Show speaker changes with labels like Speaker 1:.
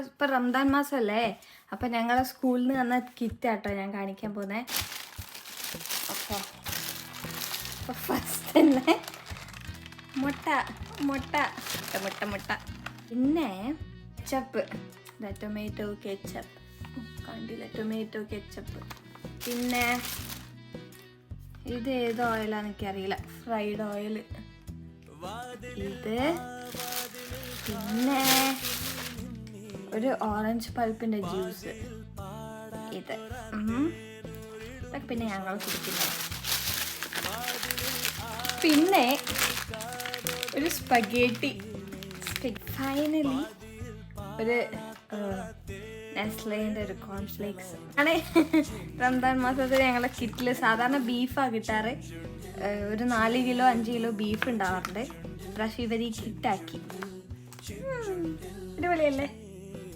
Speaker 1: ഇപ്പം റംദാൻ മാസമല്ലേ, അപ്പം ഞങ്ങളെ സ്കൂളിൽ നിന്ന് തന്ന കിറ്റാട്ടോ ഞാൻ കാണിക്കാൻ പോകുന്നത്. അപ്പോൾ ഫസ്റ്റ് തന്നെ മുട്ട മുട്ട മുട്ട മുട്ട പിന്നെ കെച്ചപ്പ്, ടൊമാറ്റോ കെച്ചപ്പ് കണ്ടില്ല, ടൊമാറ്റോ കെച്ചപ്പ്. പിന്നെ ഇത് ഏത് ഓയിലാന്ന് എനിക്കറിയില്ല, ഫ്രൈഡ് ഓയിൽ. ഇത് പിന്നെ ഒരു ഓറഞ്ച് പൾപ്പിൻ്റെ ജ്യൂസ്. ഇത് ഇതൊക്കെ പിന്നെ ഞങ്ങൾ കുടിക്കുന്നത്. പിന്നെ ഒരു സ്പഗേറ്റി. ഫൈനലി ഒരു നെസ്ലേൻ്റെ ഒരു കോൺഫ്ലേക്സ് ആണ്. റംദാൻ മാസത്തിൽ ഞങ്ങളുടെ കിറ്റിൽ സാധാരണ ബീഫാണ് കിട്ടാറ്. ഒരു 4 കിലോ 5 കിലോ ബീഫ് ഉണ്ടാവാറുണ്ട്. പ്രാവശ്യം ഇവർ ഈ കിറ്റാക്കി. അടിപൊളിയല്ലേ?